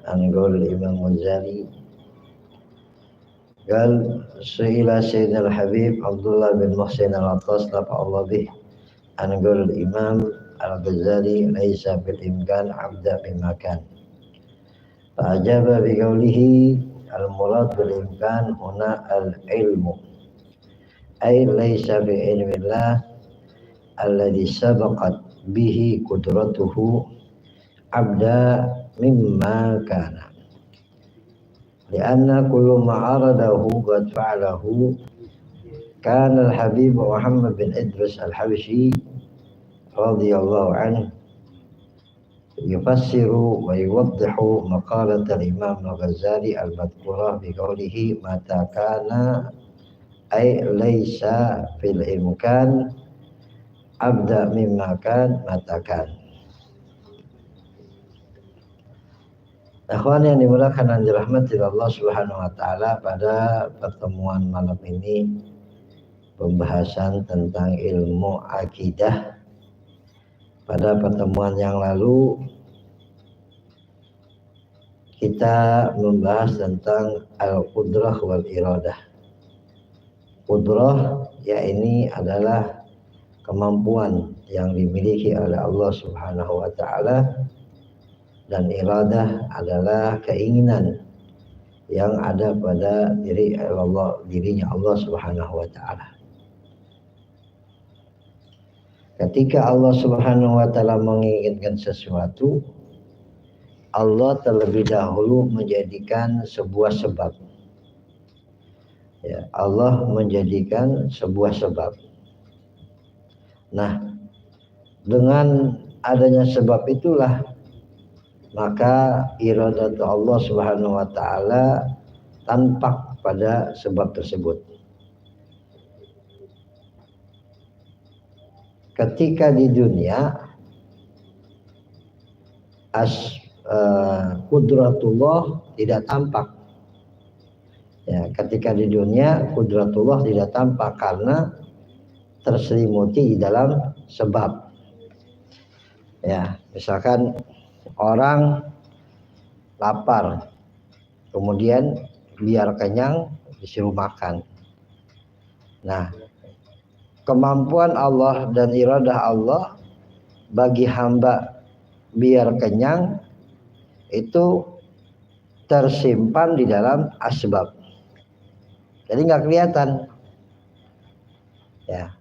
Anggol Imam Ghazali قال سئل سيدنا الحبيب عبد الله بن محسن العطاس رفع الله به أن قول الإمام الغزالي ليس بالإمكان عبدا بما كان فأجاب بقوله المراد بالإمكان هنا العلم أي ليس بعلم الله الذي سبقت به قدرته عبدا مما كان لأن كل ما عرضه قد فعله كان الحبيب محمد بن إدريس الحبشي رضي الله عنه يفسر ويوضح مقالة الإمام الغزالي المذكورة بقوله متى كان أي ليس في الإمكان أبدأ مما كان متى كان. Ikhwan yang dimulakan dan dirahmati Allah Subhanahu wa taala, pada pertemuan malam ini pembahasan tentang ilmu akidah. Pada pertemuan yang lalu kita membahas tentang al-qudrah wal iradah. Qudrah ya ini adalah kemampuan yang dimiliki oleh Allah Subhanahu wa taala, dan iradah adalah keinginan yang ada pada dirinya Allah Subhanahu wa taala. Ketika Allah Subhanahu wa taala menginginkan sesuatu, Allah terlebih dahulu menjadikan sebuah sebab. Ya, Allah menjadikan sebuah sebab. Nah, dengan adanya sebab itulah maka iradat Allah Subhanahu wa taala tampak pada sebab tersebut. Ketika di dunia qudratullah tidak tampak. Ya, ketika di dunia qudratullah tidak tampak karena terselimuti di dalam sebab. Ya, misalkan orang lapar, kemudian biar kenyang disuruh makan. Nah, kemampuan Allah dan iradah Allah bagi hamba biar kenyang itu tersimpan di dalam asbab. Jadi nggak kelihatan. Ya.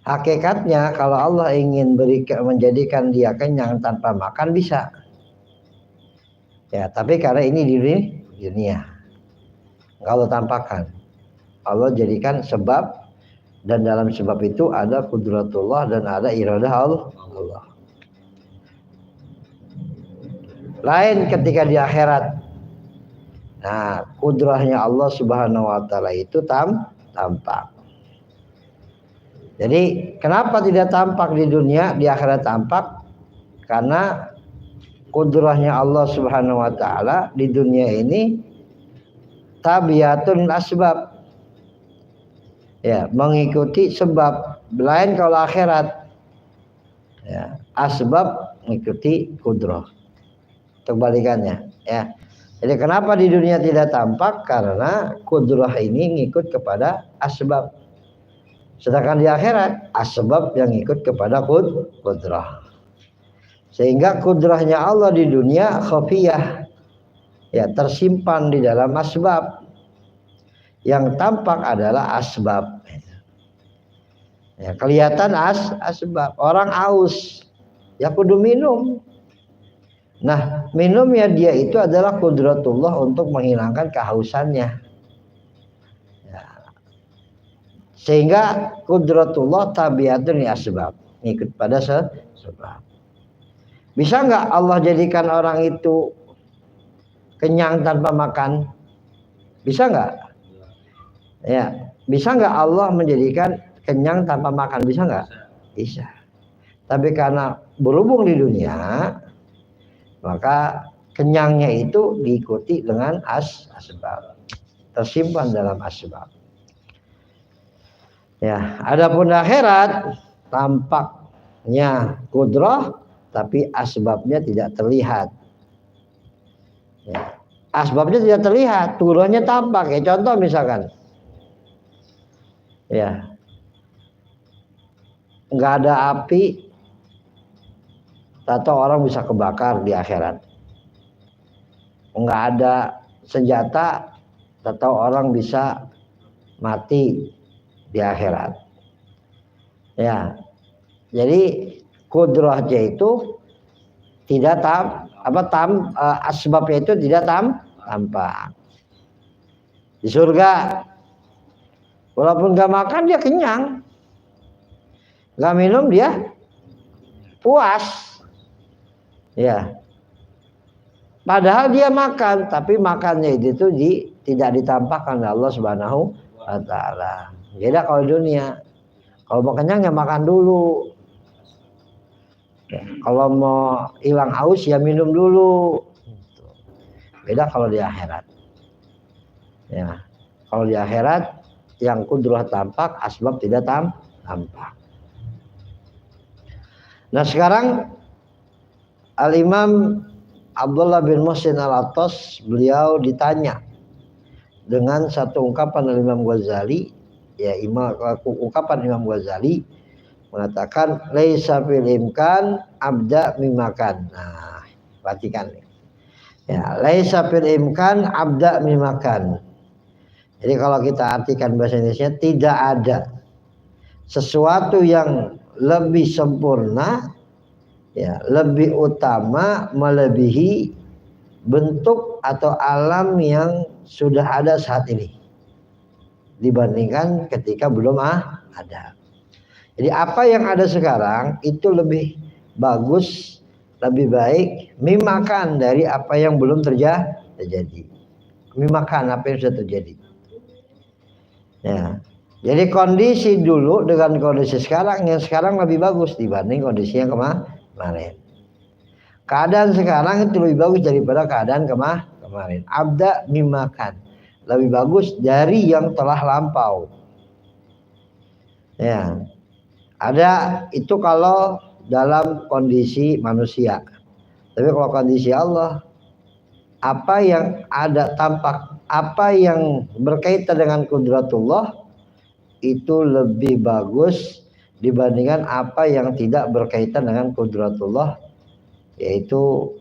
Hakikatnya kalau Allah ingin menjadikan dia kenyang tanpa makan bisa. Ya, tapi karena ini di dunia, kalau tampakkan Allah jadikan sebab, dan dalam sebab itu ada qudratullah dan ada iradah Allah. Lain ketika di akhirat. Nah, kudrahnya Allah Subhanahu wa taala itu tampak. Jadi kenapa tidak tampak di dunia, di akhirat tampak? Karena kudrahnya Allah Subhanahu wa taala di dunia ini tabiatun asbab. Ya, mengikuti sebab. Lain kalau akhirat. Ya, asbab mengikuti kudrah. Kebalikannya, ya. Jadi kenapa di dunia tidak tampak? Karena kudrah ini ngikut kepada asbab. Sedangkan di akhirat asbab yang ikut kepada kudrah. Sehingga kudrahnya Allah di dunia khafiyah, ya, tersimpan di dalam asbab. Yang tampak adalah asbab. Ya, kelihatan asbab. Orang aus, ya kudu minum. Nah, minumnya dia itu adalah qudratullah untuk menghilangkan kehausannya. Ya. Sehingga qudratullah tabiatun li asbab, ikut pada sebab. Bisa nggak Allah jadikan orang itu kenyang tanpa makan? Bisa nggak? Ya, bisa nggak Allah menjadikan kenyang tanpa makan? Bisa nggak? Bisa. Tapi karena berhubung di dunia, maka kenyangnya itu diikuti dengan asbab, tersimpan dalam asbab. Ya, adapun akhirat tampaknya kudrah, tapi asbabnya tidak terlihat. Ya. Asbabnya tidak terlihat, turunnya tampak. Ya, contoh misalkan, ya, nggak ada api, atau orang bisa kebakar di akhirat. Nggak ada senjata, atau orang bisa mati di akhirat. Ya, jadi kudrahnya itu tidak asbabnya itu tidak tampak. Di surga, walaupun nggak makan dia kenyang, nggak minum dia puas. Ya, padahal dia makan, tapi makannya itu tidak ditampakkan oleh Allah Subhanahu wa Ta'ala. Beda kalau dunia, kalau mau kenyang ya makan dulu. Ya, kalau mau hilang haus ya minum dulu. Beda kalau di akhirat. Ya, kalau di akhirat yang kudrah tampak, asbab tidak tampak. Nah sekarang Al-Imam Abdullah bin Muhsin Al-Attas, beliau ditanya dengan satu ungkapan Imam Ghazali, ya ungkapan Imam Ghazali mengatakan laisa fil imkan abda mimakan. Nah, perhatikan ya, laisa fil imkan abda mimakan. Jadi kalau kita artikan bahasa Indonesia, tidak ada sesuatu yang lebih sempurna, ya, lebih utama, melebihi bentuk atau alam yang sudah ada saat ini dibandingkan ketika belum ada. Jadi apa yang ada sekarang itu lebih bagus, lebih baik mimakan dari apa yang belum terjadi. Mimakan apa yang sudah terjadi. Ya. Jadi kondisi dulu dengan kondisi sekarang, yang sekarang lebih bagus dibanding kondisi yang kemarin. Keadaan sekarang itu lebih bagus daripada keadaan kemarin. Abda mimakan, lebih bagus dari yang telah lampau. Ya, ada itu kalau dalam kondisi manusia. Tapi kalau kondisi Allah, apa yang ada tampak, apa yang berkaitan dengan kudratullah itu lebih bagus dibandingkan apa yang tidak berkaitan dengan kudratullah, yaitu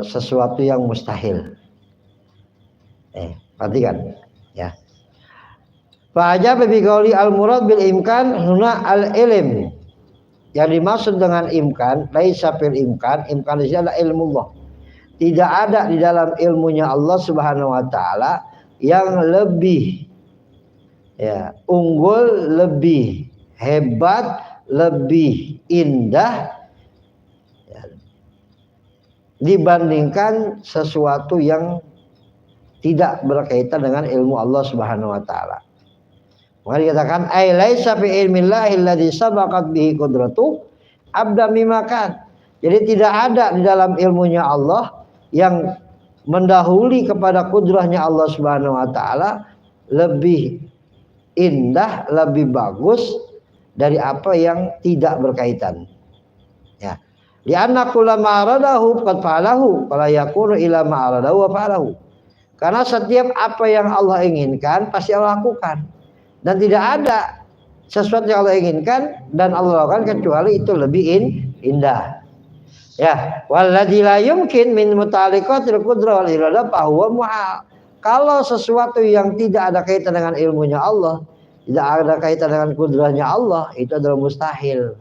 sesuatu yang mustahil. Perhatikan ya. Fa'ajab bi qauli al-murad bil imkan huna al-ilm. Yang dimaksud dengan imkan, laisa fil imkan, imkan itu adalah ilmullah. Tidak ada di dalam ilmunya Allah Subhanahu wa taala yang lebih ya, unggul, lebih hebat, lebih indah ya, dibandingkan sesuatu yang tidak berkaitan dengan ilmu Allah Subhanahu wa taala. Maka dikatakan ai laisa fi ilmillahi alladzi sabaqat bihi qudratu abda mimakan. Jadi tidak ada di dalam ilmunya Allah yang mendahului kepada kudrahnya Allah Subhanahu wa taala lebih indah, lebih bagus dari apa yang tidak berkaitan. Ya. Li anna kullama aradahu qad fa'alahu fala yakunu ila ma aradahu wa fa'alahu. Karena setiap apa yang Allah inginkan pasti Allah lakukan. Dan tidak ada sesuatu yang Allah inginkan dan Allah lakukan kecuali itu lebih indah. Ya, walladzi la yumkin min muta'alliqatil qudrah wal iradah fa huwa mu'al. Kalau sesuatu yang tidak ada kaitan dengan ilmunya Allah, tidak ada kaitan dengan kudrahnya Allah, itu adalah mustahil.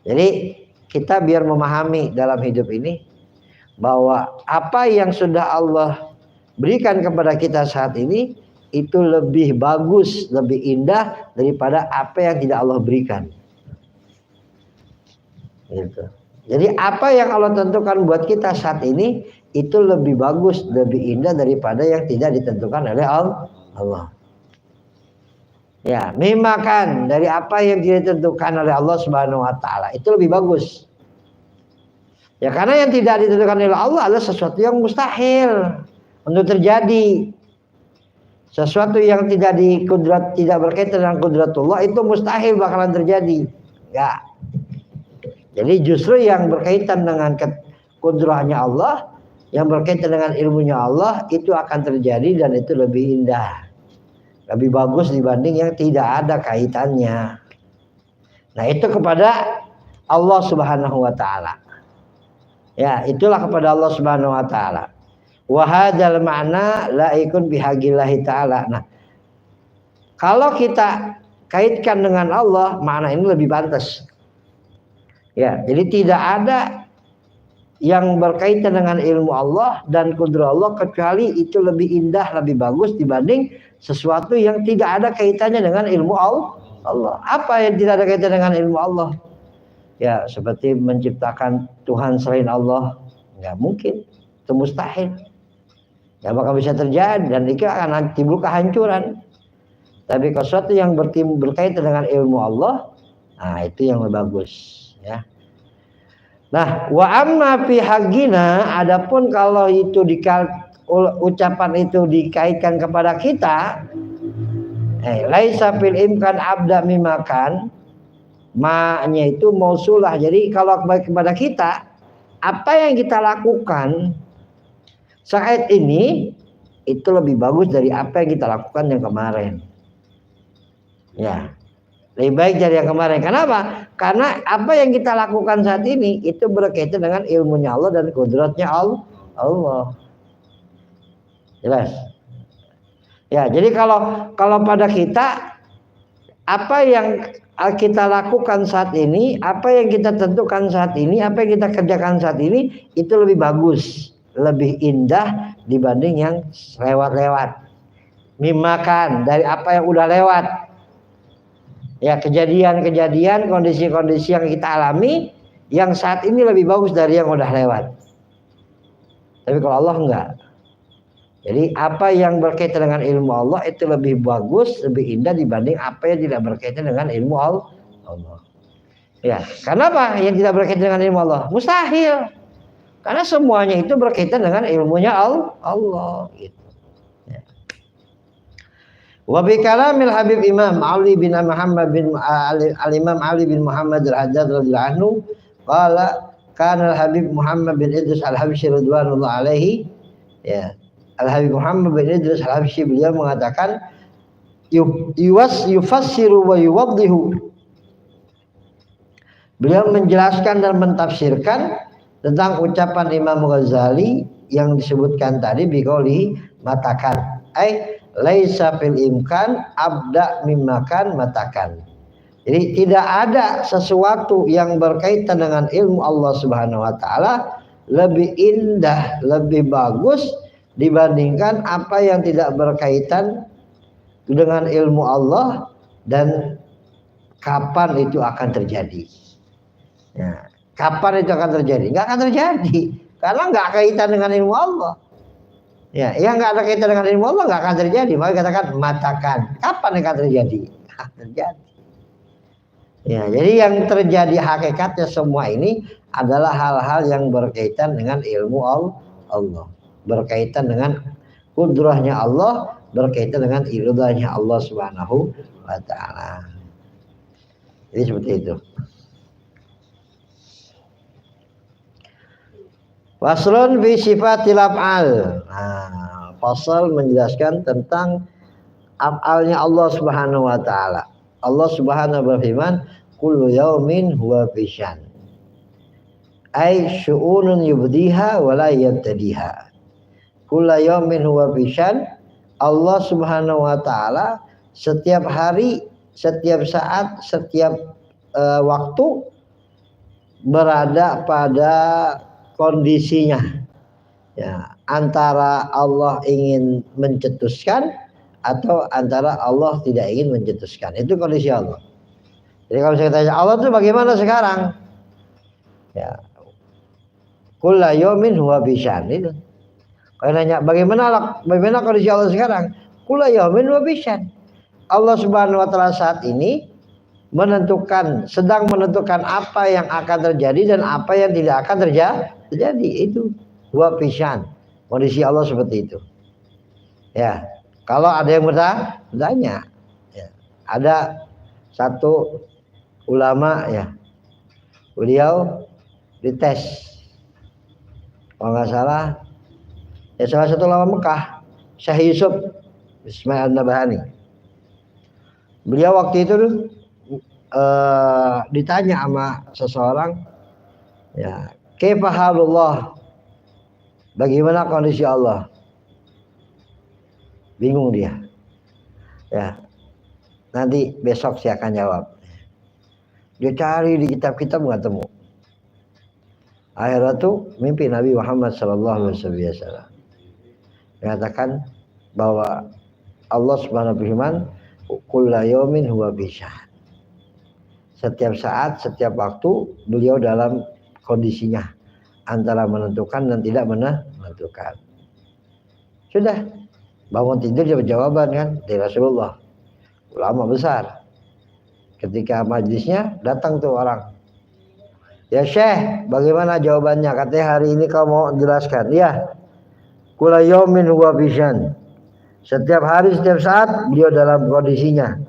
Jadi kita biar memahami dalam hidup ini bahwa apa yang sudah Allah berikan kepada kita saat ini itu lebih bagus, lebih indah daripada apa yang tidak Allah berikan. Gitu. Jadi apa yang Allah tentukan buat kita saat ini itu lebih bagus, lebih indah daripada yang tidak ditentukan oleh Allah. Ya, mimakan dari apa yang tidak ditentukan oleh Allah Subhanahu wa taala itu lebih bagus. Ya karena yang tidak ditentukan oleh Allah adalah sesuatu yang mustahil untuk terjadi. Sesuatu yang tidak berkaitan dengan kudratullah itu mustahil bakalan terjadi. Ya. Jadi justru yang berkaitan dengan kudrahnya Allah, yang berkaitan dengan ilmunya Allah, itu akan terjadi dan itu lebih indah, lebih bagus dibanding yang tidak ada kaitannya. Nah, itu kepada Allah Subhanahu wa taala. Ya, itulah kepada Allah Subhanahu wa taala. Wa hadzal ma'na laikun bihaqillahi taala. Nah, kalau kita kaitkan dengan Allah, makna ini lebih pantas. Ya, jadi tidak ada yang berkaitan dengan ilmu Allah dan kudrah Allah kecuali itu lebih indah, lebih bagus dibanding sesuatu yang tidak ada kaitannya dengan ilmu Allah. Apa yang tidak ada kaitan dengan ilmu Allah? Ya, seperti menciptakan Tuhan selain Allah, nggak mungkin, itu mustahil. Nggak bakal bisa terjadi dan itu akan timbul kehancuran. Tapi kalau sesuatu yang berkaitan dengan ilmu Allah, nah itu yang lebih bagus, ya. Nah, wa amma fi haqqina, adapun kalau itu ucapan itu dikaitkan kepada kita, laisa fil imkan abda mimakan, ma-nya itu mausulah. Jadi kalau kepada kita, apa yang kita lakukan saat ini itu lebih bagus dari apa yang kita lakukan yang kemarin. Ya, lebih baik dari yang kemarin. Kenapa? Karena apa yang kita lakukan saat ini itu berkaitan dengan ilmunya Allah dan kudratnya Allah. Jelas? Ya, jadi kalau pada kita apa yang kita lakukan saat ini, apa yang kita tentukan saat ini, apa yang kita kerjakan saat ini itu lebih bagus, lebih indah dibanding yang lewat-lewat. Mimakan dari apa yang udah lewat. Ya, kejadian-kejadian, kondisi-kondisi yang kita alami yang saat ini lebih bagus dari yang udah lewat. Tapi kalau Allah enggak. Jadi apa yang berkaitan dengan ilmu Allah itu lebih bagus, lebih indah dibanding apa yang tidak berkaitan dengan ilmu Allah. Ya, kenapa yang tidak berkaitan dengan ilmu Allah? Mustahil. Karena semuanya itu berkaitan dengan ilmunya Allah. Gitu. Wa bi kalamil Habib Imam Ali bin Muhammad bin Al-Imam Ali bin Muhammad Al-Haddad radhiyallahu anhu qala kana Al-Habib Muhammad bin Idris Al-Habsyi radhiyallahu alaihi, ya, Al-Habib Muhammad bin Idris Al-Habsyi beliau mengatakan yufassiru wa yuwaddihu, beliau menjelaskan dan mentafsirkan tentang ucapan Imam Ghazali yang disebutkan tadi biqauli matakan laisa fil imkan abda mimakan matakan. Jadi tidak ada sesuatu yang berkaitan dengan ilmu Allah Subhanahu wa taala lebih indah, lebih bagus dibandingkan apa yang tidak berkaitan dengan ilmu Allah dan kapan itu akan terjadi. Ya, kapan itu akan terjadi? Enggak akan terjadi karena enggak kaitan dengan ilmu Allah. Ya, yang nggak ada kaitan dengan ilmu Allah nggak akan terjadi. Maka katakan matakan, kapan akan terjadi? Terjadi. Ya, jadi yang terjadi hakikatnya semua ini adalah hal-hal yang berkaitan dengan ilmu Allah, berkaitan dengan kudrahnya Allah, berkaitan dengan ilmunya Allah Subhanahu wa taala. Jadi seperti itu. Faslun fi sifatil af'al. Nah, fasal menjelaskan tentang af'alnya Allah Subhanahu wa taala. Allah Subhanahu wa berfirman, kullu yaumin huwa fi syan. Ai syu'unun yubdiha wa la yabtadiha. Kullu yaumin huwa fi syan. Allah Subhanahu wa taala setiap hari, setiap saat, setiap waktu berada pada kondisinya, ya, antara Allah ingin mencetuskan atau antara Allah tidak ingin mencetuskan. Itu kondisi Allah. Jadi kalau saya tanya Allah itu bagaimana sekarang, ya, kulla yaumin huwa bisyan itu. Kalau nanya bagaimana kondisi Allah sekarang, kulla yaumin huwa bisyan. Allah Subhanahu wa taala saat ini sedang menentukan apa yang akan terjadi dan apa yang tidak akan terjadi. Itu dua pisan kondisi Allah seperti itu. Ya, kalau ada yang bertanya, ya, ada satu ulama, ya, beliau dites Kalau nggak salah, ya salah satu ulama Mekah, Syekh Yusuf Ismail Nabhani. Beliau waktu itu ditanya sama seseorang, ya, kaifa halullah, bagaimana kondisi Allah? Bingung dia. Ya, nanti besok saya akan jawab. Dia cari di kitab-kitab nggak temu. Akhirnya tuh mimpi Nabi Muhammad SAW mengatakan bahwa Allah Subhanahu wa ta'ala kullu yaumin huwa bisyahad. Setiap saat, setiap waktu beliau dalam kondisinya antara menentukan dan tidak menentukan. Sudah bangun tidur dia jawaban kan dari Rasulullah, ulama besar. Ketika majlisnya datang tuh orang, ya Syekh, bagaimana jawabannya? Katanya hari ini kau mau jelaskan. Ya, kula yaumin huwa bisyahad. Setiap hari, setiap saat beliau dalam kondisinya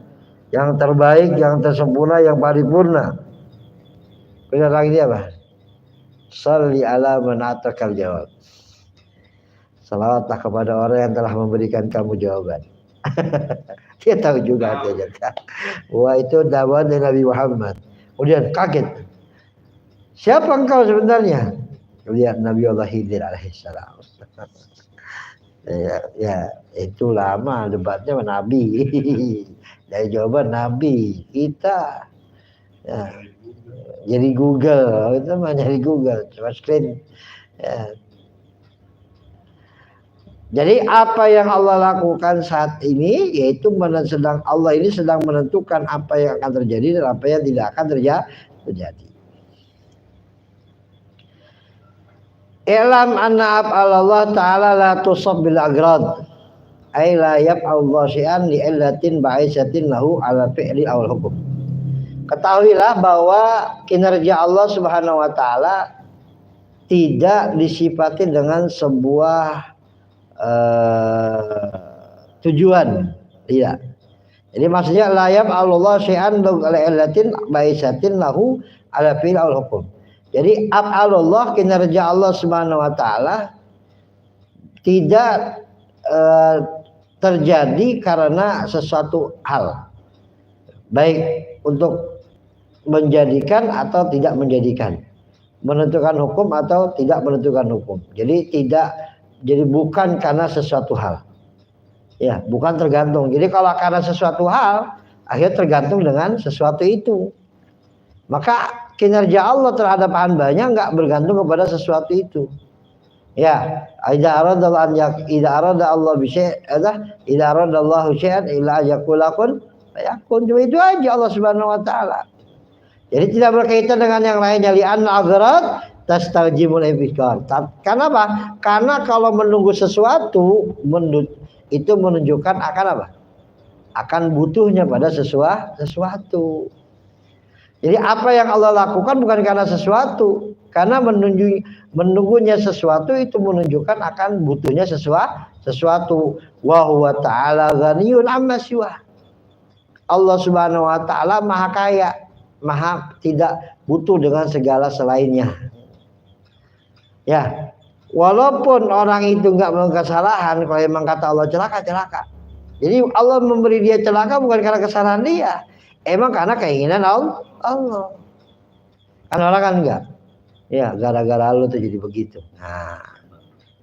yang terbaik, yang tersempurna, yang paripurna. Benar lagi dia apa? Shalli ala man atakal jawab. Salawatlah kepada orang yang telah memberikan kamu jawaban. Dia tahu juga artinya. Wah, itu dakwah dari Nabi Muhammad. Kemudian kaget. Siapa engkau sebenarnya? Lihat Nabi Allah Khidir alaihissalam. Ya, itu lama debatnya sama Nabi. Dari jawaban Nabi kita. Ya, jadi Google, itu mah nyari Google, cuma screen. Ya. Jadi apa yang Allah lakukan saat ini, yaitu Allah ini sedang menentukan apa yang akan terjadi dan apa yang tidak akan terjadi. I'lam anna Allah ta'ala la tusab bil agrad. Ay la yaf'alullah syai'an li'illatin ba'isatin lahu ala fi'li awal hukum. Ketahuilah bahwa kinerja Allah Subhanahu wa ta'ala tidak disifati dengan sebuah tujuan, tidak. Jadi maksudnya la yaf'alullah syai'an li'illatin ba'isatin lahu ala fi'li awal hukum. Jadi af'alullah, kinerja Allah Subhanahu wa ta'ala tidak terjadi karena sesuatu hal, baik untuk menjadikan atau tidak menjadikan, menentukan hukum atau tidak menentukan hukum. Jadi bukan karena sesuatu hal, ya, bukan tergantung. Jadi kalau karena sesuatu hal, akhirnya tergantung dengan sesuatu itu, maka kinerja Allah terhadap hambanya enggak bergantung kepada sesuatu itu. Ya, idza arada Allah bi syai'in, idza arada Allah syai'an illa yaqula kun fayakun. Itu aja Allah Subhanahu wa taala. Jadi tidak berkaitan dengan yang lainnya. Li'an agharat tastajibul ifkar. Karena apa? Karena kalau menunggu sesuatu itu menunjukkan akan apa? Akan butuhnya pada sesuatu. Jadi apa yang Allah lakukan bukan karena sesuatu, karena menunggunya sesuatu itu menunjukkan akan butuhnya sesuatu. Wa huwa ta'ala ghaniyun amma siwa. Allah Subhanahu wa ta'ala maha kaya, maha tidak butuh dengan segala selainnya. Ya, walaupun orang itu enggak melakukan kesalahan, kalau memang kata Allah celaka. Jadi Allah memberi dia celaka bukan karena kesalahan dia, emang karena keinginan Allah. Kan orang kan enggak, ya gara-gara lu tuh jadi begitu. Nah,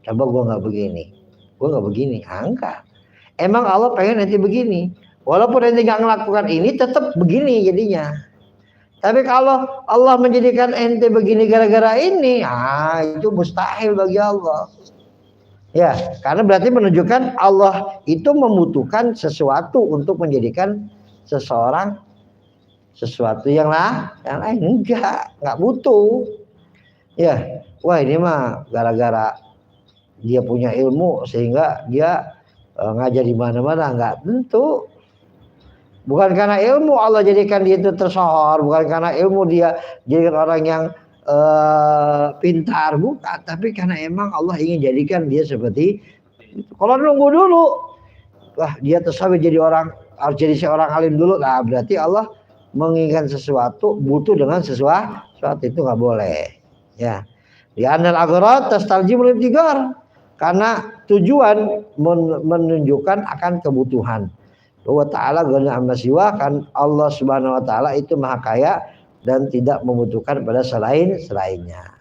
coba gua nggak begini, enggak. Emang Allah pengen nanti begini, walaupun nanti nggak melakukan ini, tetap begini jadinya. Tapi kalau Allah menjadikan ente begini gara-gara ini, itu mustahil bagi Allah. Ya, karena berarti menunjukkan Allah itu membutuhkan sesuatu untuk menjadikan seseorang sesuatu yang lain. Enggak butuh. Ya, wah ini mah gara-gara dia punya ilmu sehingga dia ngajar di mana-mana, enggak tentu. Bukan karena ilmu Allah jadikan dia itu tersohor, bukan karena ilmu dia jadikan orang yang pintar, bukan, tapi karena emang Allah ingin jadikan dia seperti itu. Kalau nunggu dulu, wah dia tersawi jadi harus jadi seorang alim dulu, nah berarti Allah menginginkan sesuatu butuh dengan sesuatu itu nggak boleh, ya. Ya anal agharat tastaljimul ibtigar, karena tujuan menunjukkan akan kebutuhan. Wa ta'ala ghani amma siwa, kan Allah Subhanahu wa taala itu maha kaya dan tidak membutuhkan pada selainnya.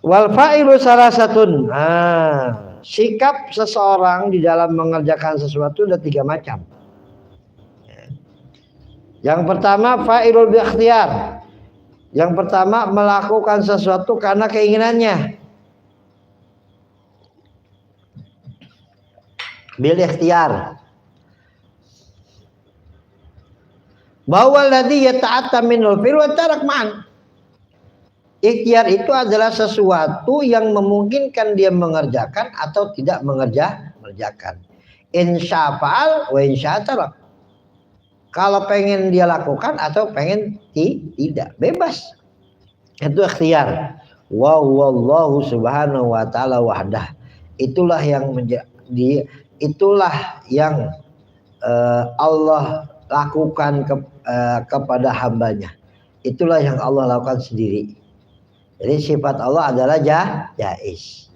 Wal fa'ilu salasatun. Sikap seseorang di dalam mengerjakan sesuatu ada 3 macam. Yang pertama fa'ilul bi ikhtiyar. Yang pertama melakukan sesuatu karena keinginannya. Bil ikhtiyar. Bahwa alladhi yata'atta minul fil wa tarak ma'an. Ikhtiar itu adalah sesuatu yang memungkinkan dia mengerjakan atau tidak mengerjakan. Insya fa'al wa insya tarak. Kalau pengen dia lakukan atau pengen tidak, bebas. Itu ikhtiar. Wa wallahu subhanahu wa ta'ala wahdah. Itulah yang Allah lakukan kepada hambanya. Itulah yang Allah lakukan sendiri. Jadi sifat Allah adalah jaiz.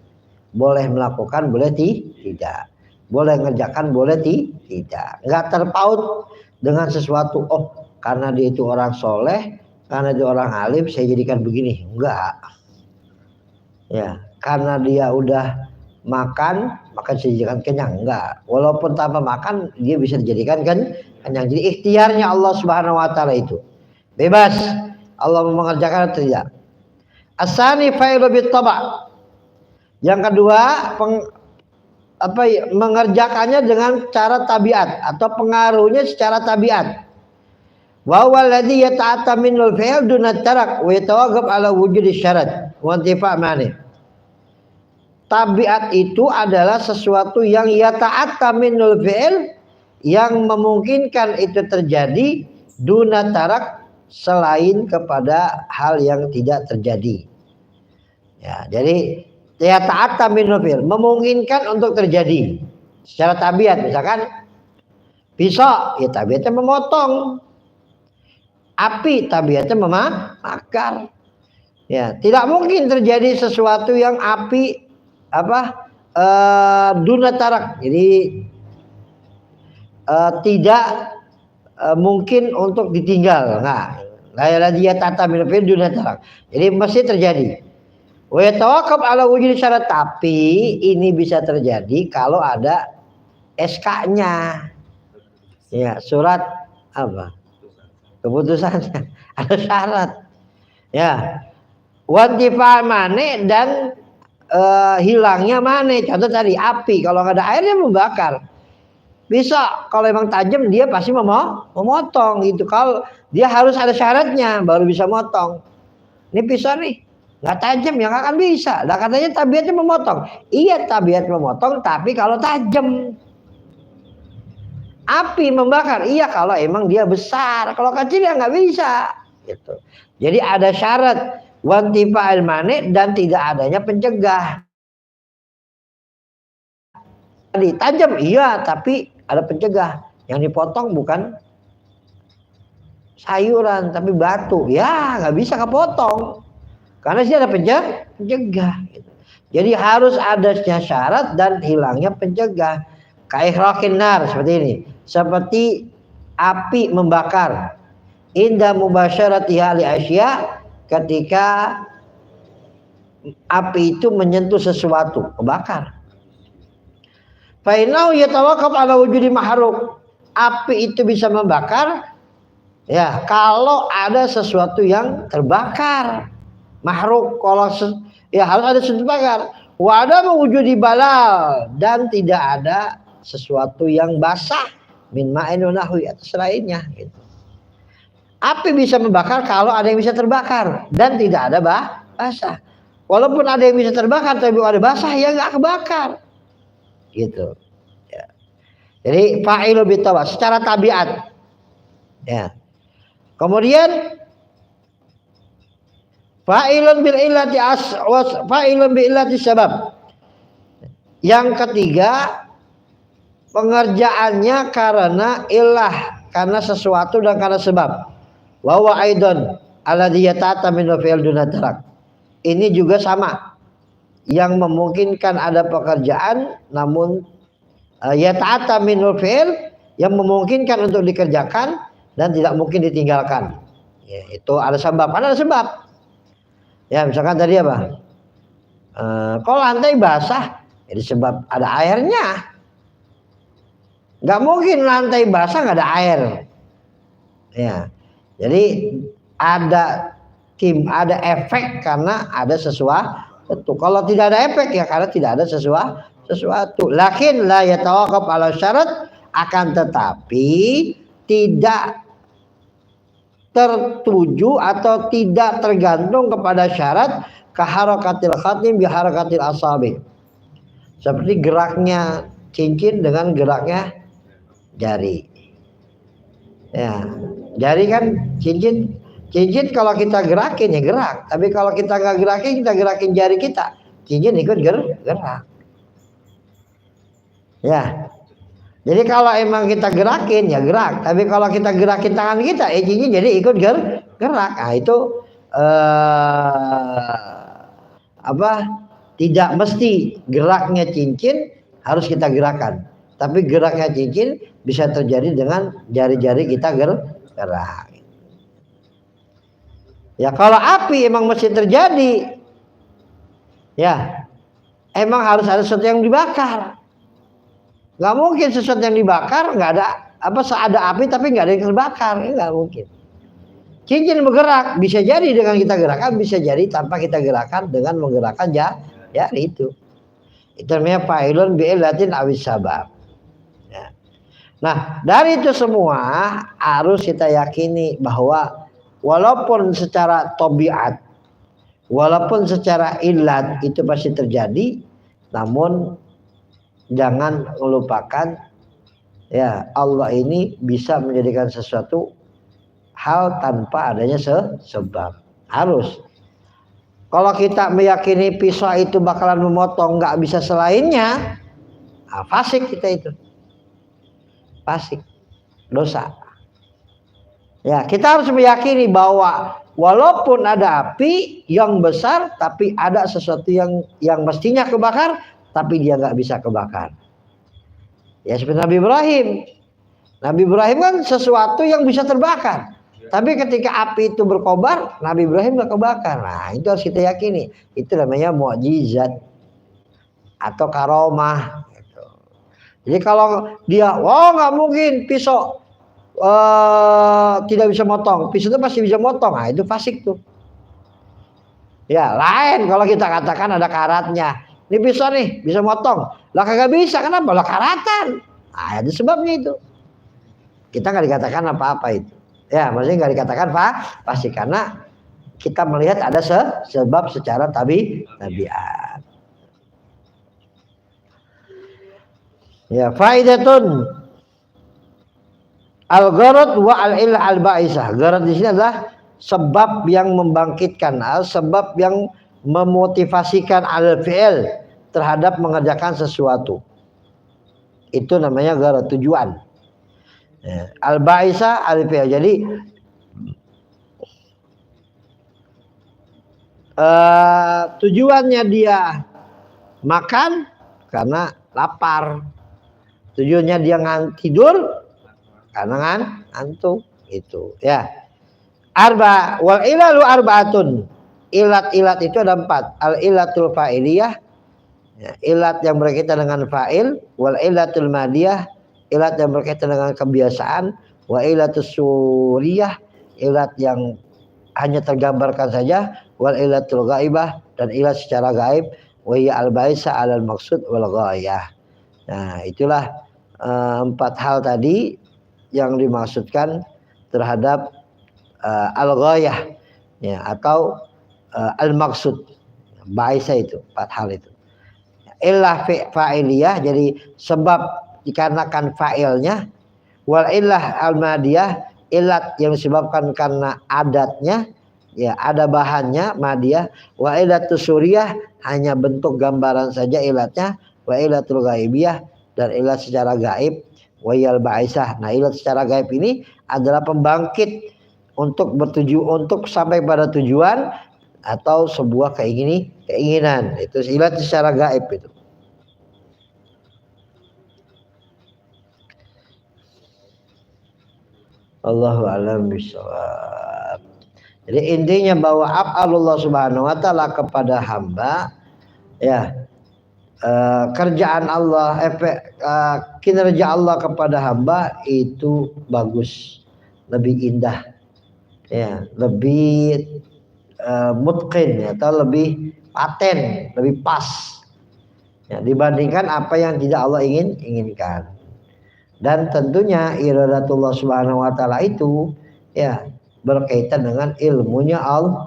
Boleh melakukan, boleh tidak. Boleh mengerjakan, boleh tidak. Enggak terpaut dengan sesuatu. Oh, karena dia itu orang soleh, karena dia orang alim, saya jadikan begini. Enggak. Ya, karena dia udah makan saya jadikan kenyang. Enggak. Walaupun tanpa makan, dia bisa dijadikan kenyang. Jadi ikhtiarnya Allah Subhanahu wa taala itu bebas. Allah mau mengerjakan atau tidak. Asani fa'ilu bit taba'. Yang kedua, mengerjakannya dengan cara tabiat atau pengaruhnya secara tabiat. Wa huwa alladhi yata'atta minul fi'l duna tarak wa yatawaqqaf ala wujudi syarat wa intifa' ma'ani. Tabiat itu adalah sesuatu yang yata'atta minul fi'l, yang memungkinkan itu terjadi duna tarak, selain kepada hal yang tidak terjadi. Ya, jadi yata'atta minul fi'l, memungkinkan untuk terjadi secara tabiat. Misalkan pisau, ya tabiatnya memotong. Api tabiatnya membakar. Ya, tidak mungkin terjadi sesuatu yang api duna tarak. Jadi tidak mungkin untuk ditinggal. Nah, la yata'atta minul fi'l duna tarak. Jadi mesti terjadi. Wa yatawaqqaf ala wujudi syarat, tapi ini bisa terjadi kalau ada SK-nya. Ya, surat apa? Keputusannya ada syarat. Ya. Wa intifa' mane, dan hilangnya mane. Contoh tadi api, kalau nggak ada airnya membakar. Bisa kalau emang tajam dia pasti memotong gitu. Kalau dia harus ada syaratnya baru bisa motong. Ini pisau nih nggak tajam ya nggak akan bisa. Nah katanya tabiatnya memotong. Iya tabiat memotong, tapi kalau tajam. Api membakar, iya kalau emang dia besar. Kalau kecil ya nggak bisa. Gitu. Jadi ada syarat wantifa'il mani dan tidak adanya pencegah. Tadi tajam iya, tapi ada pencegah. Yang dipotong bukan sayuran tapi batu. Ya nggak bisa kepotong. Karena sih ada pencegah. Jadi harus adanya syarat dan hilangnya pencegah. Kaihraqin nar, seperti ini. Seperti api membakar. Inda mubasyaratiha li asya, ketika api itu menyentuh sesuatu, membakar. Fa innahu yatawaqqaf ala wujudi mahruk. Api itu bisa membakar ya kalau ada sesuatu yang terbakar. Mahruk, kalau ya harus ada sesuatu bakar. Wa ada mewujudi balal, dan tidak ada sesuatu yang basah min ma'in wa nahwi atau selainnya gitu. Api bisa membakar kalau ada yang bisa terbakar dan tidak ada basah. Walaupun ada yang bisa terbakar tapi ada basah ya nggak kebakar. Gitu. Ya. Jadi fa'ilu bitawa secara tabiat. Ya. Kemudian fa'ilun bil illati fa'ilun bil illati sabab. Yang ketiga, pengerjaannya karena illah, karena sesuatu dan karena sebab. Wa huwa aidan alladhi yata'atta min fi'l duna tarak. ini juga sama, yang memungkinkan ada pekerjaan namun yata'atta minul fi'il, yang memungkinkan untuk dikerjakan dan tidak mungkin ditinggalkan. Ya, itu ada sebab, ada sebab. Ya misalkan tadi apa? Kalau lantai basah, jadi sebab ada airnya. Nggak mungkin lantai basah nggak ada air. Ya, jadi ada ada efek karena ada sesuatu. Kalau tidak ada efek ya karena tidak ada sesuatu. Lakin la yatawaqqaf ala syarat, akan tetapi tidak tertuju atau tidak tergantung kepada syarat kaharakatil khatim biharakatil asabi, seperti geraknya cincin dengan geraknya jari. Ya, jari kan cincin kalau kita gerakin ya gerak, tapi kalau kita nggak gerakin, kita gerakin jari kita, cincin ikut gerak. Ya, jadi kalau emang kita gerakin ya gerak, tapi kalau kita gerakin tangan kita, cincin jadi ikut gerak. Nah itu tidak mesti geraknya cincin harus kita gerakan, tapi geraknya cincin bisa terjadi dengan jari-jari kita gerak. Ya kalau api emang mesti terjadi, ya emang harus ada sesuatu yang dibakar. Nggak mungkin sesuatu yang dibakar nggak ada ada api tapi nggak ada yang terbakar, nggak mungkin. Cincin bergerak bisa jadi dengan kita gerakan, bisa jadi tanpa kita gerakan dengan menggerakkan jari itu. Itu namanya fa'ilun bi'illatin awis sabab. Ya. Nah dari itu semua harus kita yakini bahwa walaupun secara tabiat, walaupun secara illat itu pasti terjadi, namun jangan melupakan ya Allah ini bisa menjadikan sesuatu hal tanpa adanya sebab. Harus. Kalau kita meyakini pisau itu bakalan memotong nggak bisa selainnya, fasik kita itu. Fasik. Dosa. Ya, kita harus meyakini bahwa walaupun ada api yang besar tapi ada sesuatu yang mestinya kebakar tapi dia nggak bisa kebakar. Ya seperti Nabi Ibrahim. Nabi Ibrahim kan sesuatu yang bisa terbakar. Tapi ketika api itu berkobar, Nabi Ibrahim nggak kebakar. Nah itu harus kita yakini. Itu namanya mukjizat atau karomah. Gitu. Jadi kalau dia, nggak mungkin pisau tidak bisa motong. Pisau itu pasti bisa motong. Nah itu fasik tuh. Ya lain kalau kita katakan ada karatnya. Ini pisau nih bisa motong, lah kagak bisa, kenapa? Lah karatan. Nah, ada sebabnya itu. Kita nggak dikatakan apa-apa itu. Ya, maksudnya nggak dikatakan pasti karena kita melihat ada sebab secara tabiat. Ya, faidatun al-gharad wa al-illah al-ba'isah. Gharad di sini adalah sebab yang membangkitkan, sebab yang memotivasikan al-fi'il terhadap mengerjakan sesuatu. Itu namanya gharad, tujuan. Ya. Al-ba'isa al-fi'il. Jadi tujuannya dia makan karena lapar. Tujuannya dia tidur karena ngantuk. Itu ya. Wal ilalu arba'atun. Ilat-ilat itu ada 4. Al-ilatul fa'iliyah, ya, ilat yang berkaitan dengan fa'il. Wal ilatul madiyah, ilat yang berkaitan dengan kebiasaan. Wa ilatus suriyah, ilat yang hanya tergambarkan saja. Wal ilatul ghaibah, dan ilat secara gaib. Wa hiya al-baisa 'alal maqsud wal ghayah. Nah itulah 4 hal tadi yang dimaksudkan terhadap al-ghayah, ya, atau al-maksud. Baisa itu 4 hal itu. Illah fa'iliyah, jadi sebab dikarenakan fa'ilnya. Wal illah al-madiyah, ilat yang disebabkan karena adatnya, ya ada bahannya madiyah. Wa ilatus suriyah, hanya bentuk gambaran saja ilatnya. Wa ilatul ghaibiyah, dan ilat secara gaib. Wa yal ba'isah, nah ilat secara gaib ini adalah pembangkit untuk sampai pada tujuan atau sebuah keinginan. Itu ilat secara gaib itu. Allahu a'lam bishawab. Jadi intinya bahwa af'alullah subhanahu wa ta'ala kepada hamba, ya, kerjaan Allah, kinerja Allah kepada hamba itu bagus, lebih indah, ya, lebih mutqin, ya, atau lebih paten, lebih pas, ya, dibandingkan apa yang tidak Allah inginkan. Dan tentunya iradatullah subhanahu wa ta'ala itu, ya, berkaitan dengan ilmunya Allah.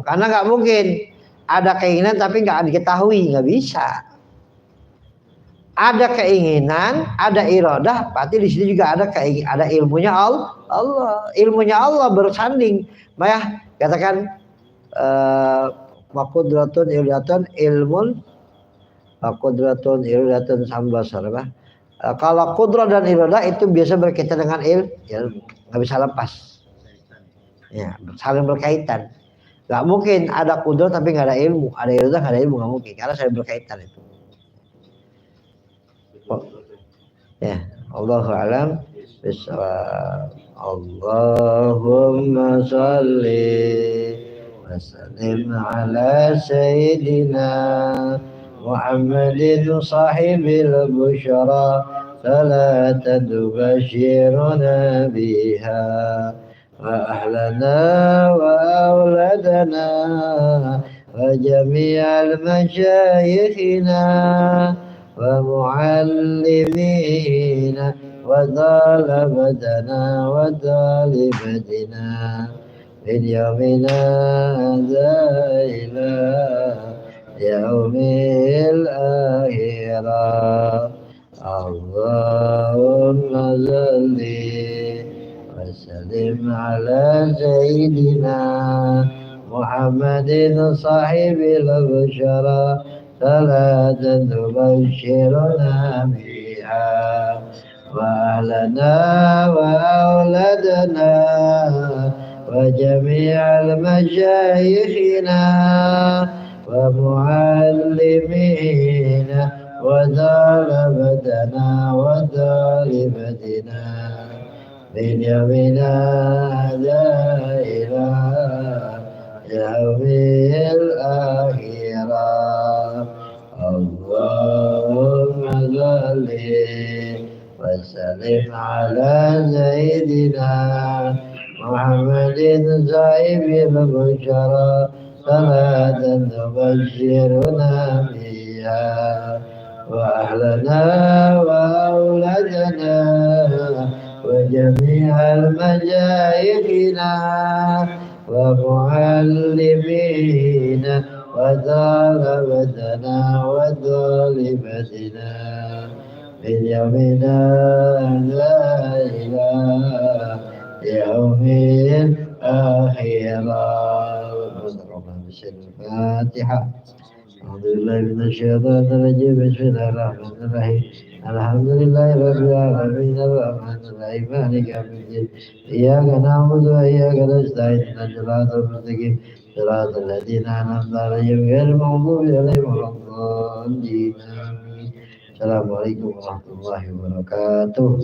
Karena nggak mungkin ada keinginan tapi nggak diketahui, nggak bisa. Ada keinginan, ada iradah, berarti di sini juga ada ilmunya Allah. Ilmunya Allah bersanding. Maya katakan qudratun iradatun ilmun, qudratun iradatun sambasar, apa? Kalau kudrat dan iradah itu biasa berkaitan dengan ilmu, nggak bisa lepas, ya, saling berkaitan. Nggak mungkin ada kudrat tapi nggak ada ilmu, ada iradah nggak ada ilmu, nggak mungkin, karena saling berkaitan itu. Ya, Allahu a'lam bishawab. Allahumma shalli wa sallim ala sayyidina Muhammadin sahibil busyara salatan tubashiruna biha wa ahlana wa awladana wa jami'al masyayikhina wa muallimina wa talabatana wa talibatina min yawmina ila yaumil akhirah. Allahumma salli wa sallim ala sayyidina Muhammadin sahibil busyara salatan tubashiruna biha wa ahlana wa awladana wa jami'al masyayikhina wa muallimina wa talabatana wa talibatina min yawmina ila yaumil akhirah. Allahumma salli wa sallim ala sayyidina Muhammadin sahibil busyara salatan tubashiruna biha wa ahlana wa awladana wa jami'al masyayikhina wa muallimina wa talabatana wa talibatina min yawmina ila yaumil akhirah. Al-Fatihah. Alhamdulillah minasyaitonir rajim. Bismillahirrahmanirrahim. Alhamdulillahirabbil alamin arrahmanir rahim maliki yaumiddin. Iyyaka na'budu wa iyyaka nasta'in. Ihdinas siratal mustaqim. Siratal ladzina an'amta 'alaihim ghairil maghdubi 'alaihim waladdallin. Assalamualaikum warahmatullahi wabarakatuh.